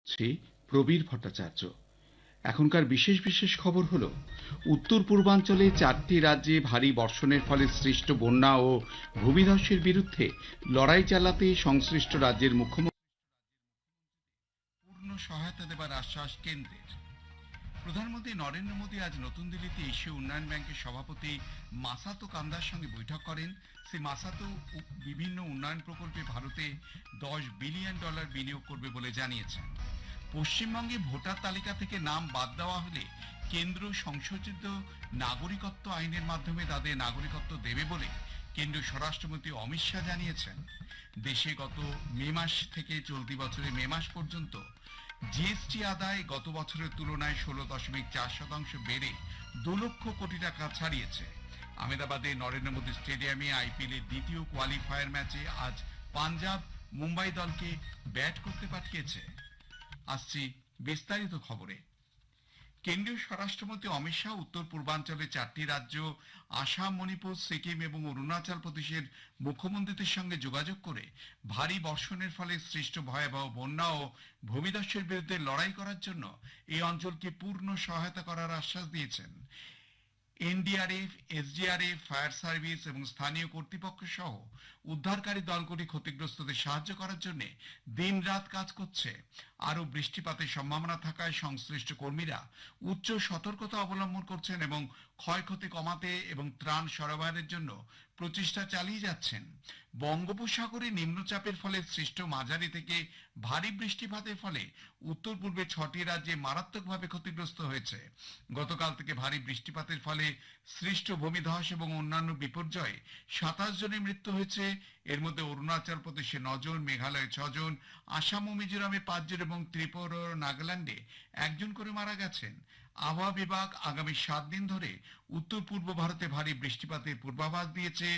শ্রী প্রবীর ভট্টাচার্য। এখনকার বিশেষ বিশেষ খবর হলো, উত্তর পূর্বাঞ্চলে 4টি রাজ্যে ভারী বর্ষণের ফলে সৃষ্ট বন্যা ও ভূমিধসের বিরুদ্ধে লড়াই চালাতে সংশ্লিষ্ট রাজ্যের মুখ্যমন্ত্রী পূর্ণ সহায়তা দেবার আশ্বাস কেন্দ্রের। প্রধানমন্ত্রী নরেন্দ্র মোদী আজ নতুন দিল্লিতে এশীয় উন্নয়ন ব্যাংকের সভাপতি মাসাতো কান্দার সঙ্গে বৈঠক করেন। শ্রী মাসাতো বিভিন্ন উন্নয়ন প্রকল্পে ভারতে $10 বিলিয়ন বিনিয়োগ করবে বলে জানিয়েছেন। পশ্চিমবঙ্গে ভোটার তালিকা থেকে নাম বাদ দেওয়া হলে কেন্দ্র সংশোধিত নাগরিকত্ব আইনের মাধ্যমে তাদের নাগরিকত্ব দেবে বলে কেন্দ্রীয় স্বরাষ্ট্রমন্ত্রী অমিত শাহ জানিয়েছেন। দেশে গত মে মাস থেকে চলতি বছরের মে মাস পর্যন্ত জিএসটি আদায় গত বছরের তুলনায় 16.4% বেড়ে 2 লক্ষ কোটি টাকা ছাড়িয়েছে। আহমেদাবাদে নরেন্দ্র মোদী স্টেডিয়ামে আইপিএল এর দ্বিতীয় কোয়ালিফায়ার ম্যাচে আজ পাঞ্জাব মুম্বাই দলকে ব্যাট করতে পাঠিয়েছে। আসছি বিস্তারিত খবরে। কেন্দ্রীয় স্বরাষ্ট্রমন্ত্রী অমিত শাহ উত্তর পূর্বাঞ্চলে 4টি রাজ্য আসাম, মণিপুর, সিকিম এবং অরুণাচল প্রদেশের মুখ্যমন্ত্রীদের সঙ্গে যোগাযোগ করে ভারী বর্ষণের ফলে সৃষ্ট ভয়াবহ বন্যা ও ভূমিধসের বিরুদ্ধে লড়াই করার জন্য এই অঞ্চলকে পূর্ণ সহায়তা করার আশ্বাস দিয়েছেন। এনডিআরএফ, এসডিআরএফ, ফায়ার সার্ভিস এবং স্থানীয় কর্তৃপক্ষ সহ উদ্ধারকারী দলগুলি ক্ষতিগ্রস্তদের সাহায্য করার জন্য দিনরাত কাজ করছে। আরও বৃষ্টিপাতের সম্ভাবনা থাকায় সংশ্লিষ্ট কর্মীরা উচ্চ সতর্কতা অবলম্বন করছেন এবং ক্ষয়ক্ষতি কমাতে এবং ত্রাণ সরবরাহের জন্য প্রচেষ্টা চালিয়ে যাচ্ছেন। বঙ্গোপসাগরে নিম্নচাপের ফলে সৃষ্ট মাঝারি থেকে ভারী বৃষ্টিপাতের ফলে উত্তর পূর্বে 6টি রাজ্যে মারাত্মকভাবে ক্ষতিগ্রস্ত হয়েছে। গতকাল থেকে ভারী বৃষ্টিপাতের ফলে সৃষ্ট ভূমিধস এবং অন্যান্য বিপর্যয়ে 27 জনের মৃত্যু হয়েছে। এর মধ্যে অরুণাচল প্রদেশে 9 জন, মেঘালয়ে 6 জন, আসাম ও মিজোরামে 5 জন এবং ত্রিপুরা ও নাগাল্যান্ডে 1 জন করে মারা গেছেন। আবহাওয়া বিভাগ আগামী 7 দিন ধরে উত্তর পূর্ব ভারতে ভারী বৃষ্টিপাতের পূর্বাভাস দিয়েছে।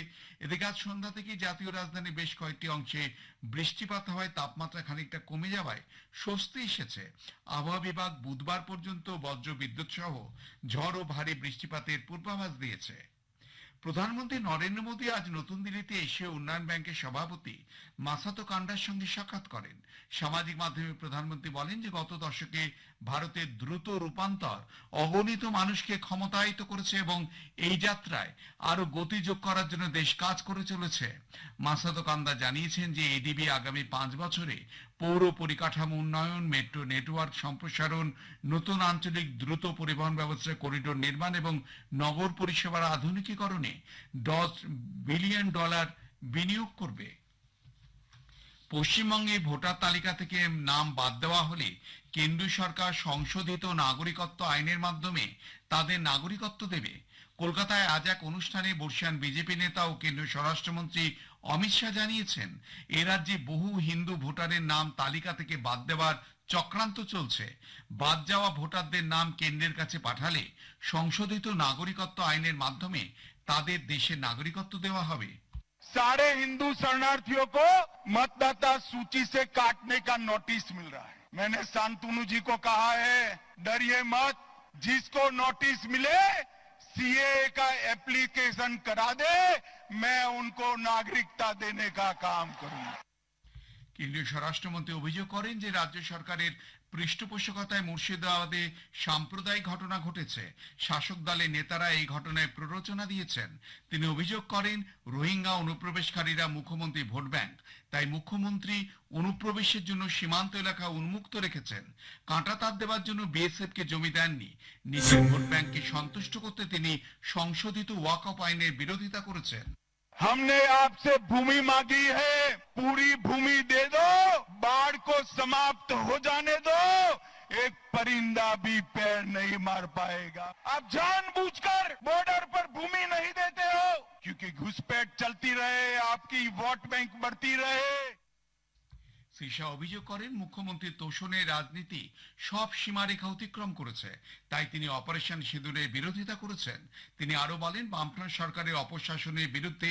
এদিকে আজ সন্ধ্যা থেকে জাতীয় রাজধানীর বেশ কয়েকটি অংশে বৃষ্টিপাত হওয়ায় তাপমাত্রা খানিকটা কমে যাওয়ায় স্বস্তি এসেছে। আবহাওয়া বিভাগ বুধবার পর্যন্ত বজ্র বিদ্যুৎ সহ ঝড় ও ভারী বৃষ্টিপাতের পূর্বাভাস দিয়েছে। প্রধানমন্ত্রী নরেন্দ্র মোদী আজ নতুন দিল্লিতে এশীয় উন্নয়ন ব্যাংকের সভাপতি মাসাতো কান্ডার সঙ্গে সাক্ষাৎ করেন। সামাজিক মাধ্যমে প্রধানমন্ত্রী বলেন যে গত দশকে ভারতের দ্রুত রূপান্তর অগণিত মানুষকে ক্ষমতায়িত করেছে এবং এই যাত্রায় আরো গতি যোগ করার জন্য দেশ কাজ করে চলেছে। মাসাতো কান্দা জানিয়েছেন যে এডিবি আগামী 5 বছরে পৌর পরিকাঠামো উন্নয়ন, মেট্রো নেটওয়ার্ক সম্প্রসারণ, নতুন আঞ্চলিক দ্রুত পরিবহন ব্যবস্থা করিডোর নির্মাণ এবং নগর পরিষেবার আধুনিকীকরণে $10 বিলিয়ন বিনিয়োগ করবে। পশ্চিমবঙ্গে ভোটার তালিকা থেকে নাম বাদ দেওয়া হলে কেন্দ্রীয় সরকার সংশোধিত নাগরিকত্ব আইনের মাধ্যমে তাদের নাগরিকত্ব দেবে। কলকাতায় আজ এক অনুষ্ঠানে বর্ষিয়ান বিজেপি নেতা ও কেন্দ্রীয় স্বরাষ্ট্রমন্ত্রী অমিত শাহ জানিয়েছেন, এ রাজ্যে বহু হিন্দু ভোটারের নাম তালিকা থেকে বাদ দেওয়ার চক্রান্ত চলছে। বাদ যাওয়া ভোটারদের নাম কেন্দ্রের কাছে পাঠালে সংশোধিত নাগরিকত্ব আইনের মাধ্যমে তাদের দেশের নাগরিকত্ব দেওয়া হবে। सारे हिंदू शरणार्थियों को मतदाता सूची से काटने का नोटिस मिल रहा है। मैंने शांतनु जी को कहा है, डरिए मत, जिसको नोटिस मिले सीए का एप्लीकेशन करा दे, मैं उनको नागरिकता देने का काम करूंगा। কেন্দ্রীয় স্বরাষ্ট্রমন্ত্রী অভিযোগ করেন যে রাজ্য সরকারের পৃষ্ঠপোষকতায় মুর্শিদাবাদে সাম্প্রদায়িক ঘটনা ঘটেছে। শাসক দলের নেতারা এই ঘটনায় প্ররোচনা দিয়েছেন। তিনি অভিযোগ করেন রোহিঙ্গা অনুপ্রবেশকারীরা মুখ্যমন্ত্রী ভোট ব্যাংক, তাই মুখ্যমন্ত্রী অনুপ্রবেশের জন্য সীমান্ত এলাকা উন্মুক্ত রেখেছেন। কাঁটাতার দেওয়ার জন্য বিএসএফ কে জমি দেননি। নিজের ভোট ব্যাংককে সন্তুষ্ট করতে তিনি সংশোধিত ওয়াকফ আইনের বিরোধিতা করেছেন। हमने आपसे भूमि मांगी है, पूरी भूमि दे दो, बाढ़ को समाप्त हो जाने दो, एक परिंदा भी पैर नहीं मार पाएगा। आप जानबूझकर बॉर्डर पर भूमि नहीं देते हो क्योंकि घुसपैठ चलती रहे, आपकी वोट बैंक बढ़ती रहे। শ্রী শাহ অভিযোগ করেন মুখ্যমন্ত্রী তোষণের রাজনীতি সব সীমারেখা অতিক্রম করেছে, তাই তিনি অপারেশন সিঁদুরের বিরোধিতা করেছেন। তিনি আরো বলেন বামফ্রন্ট সরকারের অপশাসনের বিরুদ্ধে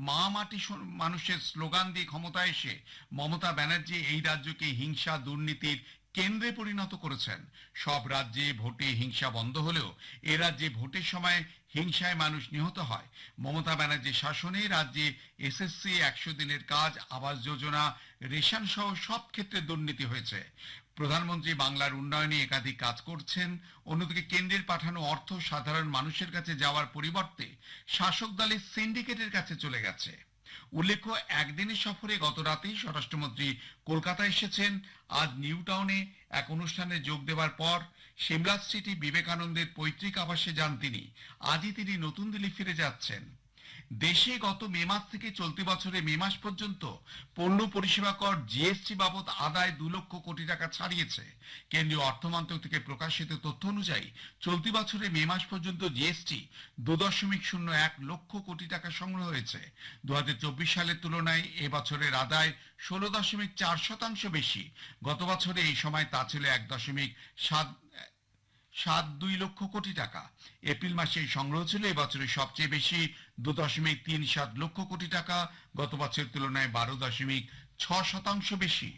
মা মাটি মানুষের স্লোগান দিয়ে ক্ষমতায় এসে মমতা ব্যানার্জি এই রাজ্যকে হিংসা দুর্নীতির কেন্দ্রে পরিণত করেছেন। সব রাজ্যে ভোটে হিংসা বন্ধ হলেও এ রাজ্যে ভোটের সময় হিংসায় মানুষ নিহত হয়। মমতা ব্যানার্জির শাসনে রাজ্যে এসএসসি, 100 দিনের কাজ, আবাস যোজনা, রেশন সহ সব ক্ষেত্রে দুর্নীতি হয়েছে। প্রধানমন্ত্রী বাংলার উন্নয়নে একাধিক কাজ করছেন। অন্যদিকে কেন্দ্রের পাঠানো অর্থ সাধারণ মানুষের কাছে যাওয়ার পরিবর্তে শাসক দলের সিন্ডিকেটের কাছে চলে গেছে। উল্লেখ্য, একদিনের সফরে গত রাতেই স্বরাষ্ট্রমন্ত্রী কলকাতা এসেছেন। আজ নিউ টাউনে এক অনুষ্ঠানে যোগ দেওয়ার পর সিমলা স্ট্রিটে বিবেকানন্দের পৈতৃক আবাসে যান তিনি। আজই তিনি নতুন দিল্লি ফিরে যাচ্ছেন। দেশে গত মে মাস থেকে চলতি বছরে মে মাস পর্যন্ত পণ্য পরিষেবা কর জিএসটি বাবদ আদায় 2 লক্ষ কোটি টাকা ছাড়িয়েছে। কেন্দ্রীয় অর্থ মন্ত্রক থেকে প্রকাশিত তথ্য অনুযায়ী চলতি বছরে মে মাস পর্যন্ত জিএসটি 2.01 লক্ষ কোটি টাকা সংগ্রহ হয়েছে। 2024 সালের তুলনায় এবছরের আদায় 16.4% বেশি। গত বছরে এই সময় তা ছিল 1.72 লক্ষ কোটি টাকা। এপ্রিল মাসে এই সংগ্রহ ছিল এবছরের সবচেয়ে বেশি 2.37 লক্ষ কোটি টাকা, গত বছরের তুলনায় 12.6% বেশি।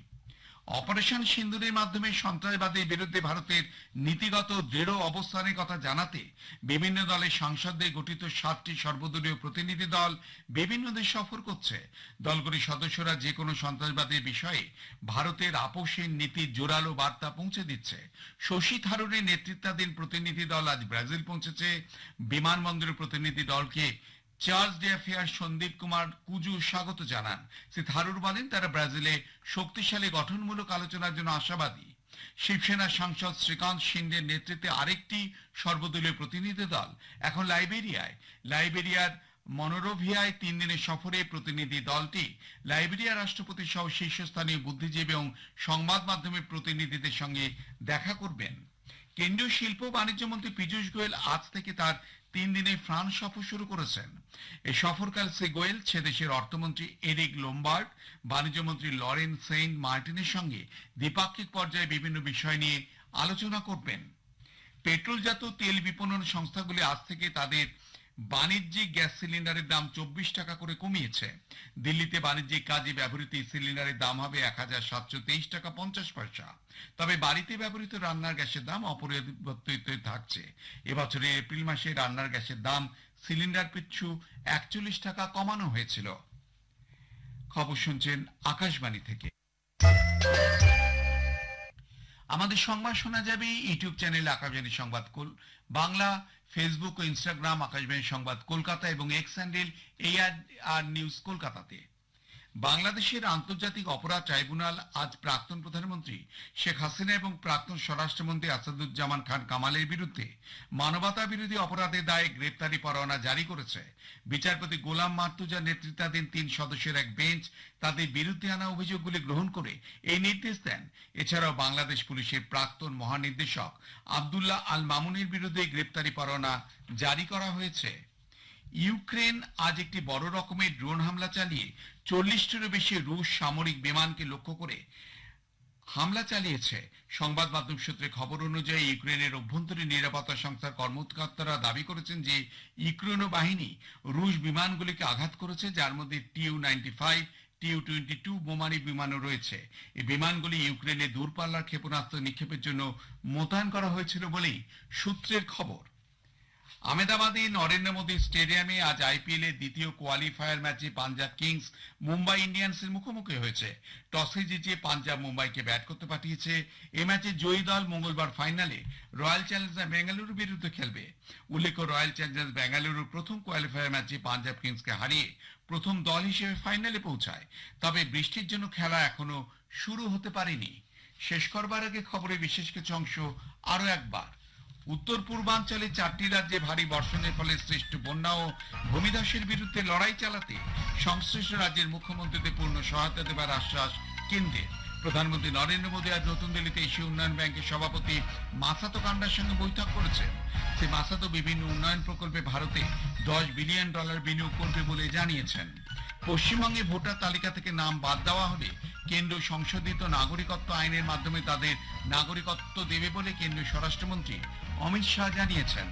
অপারেশন সিন্দুরের মাধ্যমে সন্ত্রাসবাদের বিরুদ্ধে ভারতের নীতিগত দৃঢ় অবস্থানের কথা জানাতে বিভিন্ন দলের সাংসদদের গঠিত 7টি সর্বদলীয় প্রতিনিধি দল বিভিন্ন দেশ সফর করছে। দলগুলির সদস্যরা যে কোনো সন্ত্রাসবাদের বিষয়ে ভারতের আপোষহীন নীতির জোরালো বার্তা পৌঁছে দিচ্ছে। শশী থারুরের নেতৃত্বাধীন প্রতিনিধি দল আজ ব্রাজিল পৌঁছেছে। বিমানবন্দরের প্রতিনিধি দলকে চার্জ ডেফেয়ার সন্দীপ কুমার কুজু স্বাগত জানান। শ্রী থারুর বলেন, তারা ব্রাজিলে শক্তিশালী গঠনমূলক আলোচনার জন্য আশাবাদী। শিবসেনা সাংসদ শ্রীকান্ত সিন্ডের নেতৃত্বে আরেকটি সর্বদলীয় প্রতিনিধি দল এখন লাইবেরিয়ার মনোরোভিয়ায় 3 দিনের সফরে প্রতিনিধি দলটি লাইবেরিয়া রাষ্ট্রপতি সহ শীর্ষস্থানীয় বুদ্ধিজীবী এবং সংবাদ মাধ্যমের প্রতিনিধিদের সঙ্গে দেখা করবেন। কেন্দ্রীয় শিল্প বাণিজ্য মন্ত্রী পীযূষ গোয়েল আজ থেকে তার 3 দিনের ফ্রান্স সফর শুরু করেছেন। এই সফরকালে শ্রী গোয়েল সে দেশের অর্থমন্ত্রী এরিক লোম্বার্ড, বাণিজ্য মন্ত্রী লরেন সেন্ট মার্টিনের সঙ্গে দ্বিপাক্ষিক পর্যায়ে বিভিন্ন বিষয় নিয়ে আলোচনা করবেন। পেট্রোলজাত তেল বিপণন সংস্থাগুলি আজ থেকে তাদের বাণিজ্যিক গ্যাস সিলিন্ডারের দাম 24 টাকা করে কমিয়েছে। দিল্লিতে বাণিজ্যিক কাজে ব্যবহৃত সিলিন্ডারের দাম হবে 1723 টাকা 50 পয়সা। তবে বাড়িতে ব্যবহৃত রান্নার গ্যাসের দাম অপরিবর্তিত থাকছে। এবছরের এপ্রিল মাসে রান্নার গ্যাসের দাম সিলিন্ডার পিছু 41 টাকা কমানো হয়েছিল। খবর শুনছেন আকাশবাণী থেকে। আমাদের সংবাদ শোনা যাবে ইউটিউব চ্যানেল আকাশবাণী সংবাদ বাংলা, ফেসবুক ও ইনস্টাগ্রাম আকাশবাণী সংবাদ কলকাতা এবং এক্স হ্যান্ডেল AR নিউজ কলকাতাতে। বাংলাদেশের আন্তর্জাতিক অপরাধ ট্রাইব্যুনাল আজ প্রাক্তন প্রধানমন্ত্রী শেখ হাসিনা এবং প্রাক্তন স্বরাষ্ট্রমন্ত্রী আসাদুজ্জামান খান কামালের বিরুদ্ধে মানবতা বিরোধী অপরাধের দায়ে গ্রেপ্তারি পরোয়ানা জারি করেছে। বিচারপতি গোলাম মার্তুজার নেতৃত্বাধীন 3 সদস্যের এক বেঞ্চ তাদের বিরুদ্ধে আনা অভিযোগগুলি গ্রহণ করে এই নির্দেশ দেন। এছাড়াও বাংলাদেশ পুলিশের প্রাক্তন মহানির্দেশক আব্দুল্লাহ আল মামুনের বিরুদ্ধে গ্রেপ্তারি পরোয়ানা জারি করা হয়েছে। ইউক্রেন আজ একটি বড় রকমের ড্রোন হামলা চালিয়ে 40টিরও বেশি রুশ সামরিক বিমানকে লক্ষ্য করে হামলা চালিয়েছে। সংবাদ মাধ্যম সূত্রে খবর অনুযায়ী ইউক্রেনের অভ্যন্তরীণ নিরাপত্তা সংস্থার কর্মকর্তারা দাবি করেছেন যে ইউক্রেনীয় বাহিনী রুশ বিমানগুলিকে আঘাত করেছে, যার মধ্যে TU-95, TU-22 বোমারি বিমানও রয়েছে। এই বিমানগুলি ইউক্রেনে দূরপাল্লার ক্ষেপণাস্ত্র নিক্ষেপের জন্য মোতায়েন করা হয়েছিল বলেই সূত্রের খবর। আহমেদাবাদে নরেন্দ্র মোদী স্টেডিয়ামে আজ IPL এর দ্বিতীয় কোয়ালিফায়ার ম্যাচে পাঞ্জাব কিংস মুম্বাই ইন্ডিয়ান্সের মুখোমুখি হয়েছে। টসে জিতে পাঞ্জাব মুম্বাইকে ব্যাট করতে পাঠিয়েছে। এই ম্যাচে জয়ী দল মঙ্গলবার ফাইনালে রয়্যাল চ্যালেঞ্জার্স বেঙ্গালুরুর বিরুদ্ধে খেলবে। উল্লেখ্য, রয়্যাল চ্যালেঞ্জার্স বেঙ্গালুরুর প্রথম কোয়ালিফায়ার ম্যাচে পাঞ্জাব কিংসকে হারিয়ে প্রথম দল হিসেবে ফাইনালে পৌঁছায়। তবে বৃষ্টির জন্য খেলা এখনো শুরু হতে পারেনি। শেষ করবার আগে খবরের বিশেষ কিছু অংশ আরো একবার। উত্তর পূর্বাঞ্চলে 4টি রাজ্যে ভারী বর্ষণের ফলে সৃষ্ট বন্যা ও ভূমিধসের বিরুদ্ধে লড়াই চালাতে সংশ্লিষ্ট রাজ্যের মুখ্যমন্ত্রীদের পূর্ণ সহায়তা দেবার আশ্বাস কেন্দ্রের। প্রধানমন্ত্রী নরেন্দ্র মোদী আজ নতুন দিল্লিতে এশীয় উন্নয়ন ব্যাংকের সভাপতি মাসাতো কান্ডার সঙ্গে বৈঠক করেছেন। সেই মাসাতো বিভিন্ন উন্নয়ন প্রকল্পে ভারতে $10 বিলিয়ন বিনিয়োগ করবে বলে জানিয়েছেন। পশ্চিমবঙ্গে ভোটার তালিকা থেকে নাম বাদ দেওয়া হলে কেন্দ্র সংশোধিত নাগরিকত্ব আইনের মাধ্যমে তাদের নাগরিকত্ব দেবে বলে কেন্দ্রীয় স্বরাষ্ট্রমন্ত্রী অমিত শাহ জানিয়েছেন।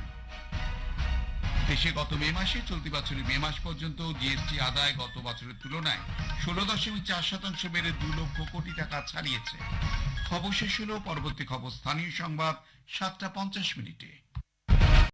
দেশে গত মে মাসে চলতি বছরের মে মাস পর্যন্ত জিএসটি আদায় গত বছরের তুলনায় 16.4% বেড়ে 2 লক্ষ কোটি টাকা ছাড়িয়েছে। খবর শেষ হলো। পরবর্তী খবর স্থানীয় সংবাদ 7টা 50 মিনিটে।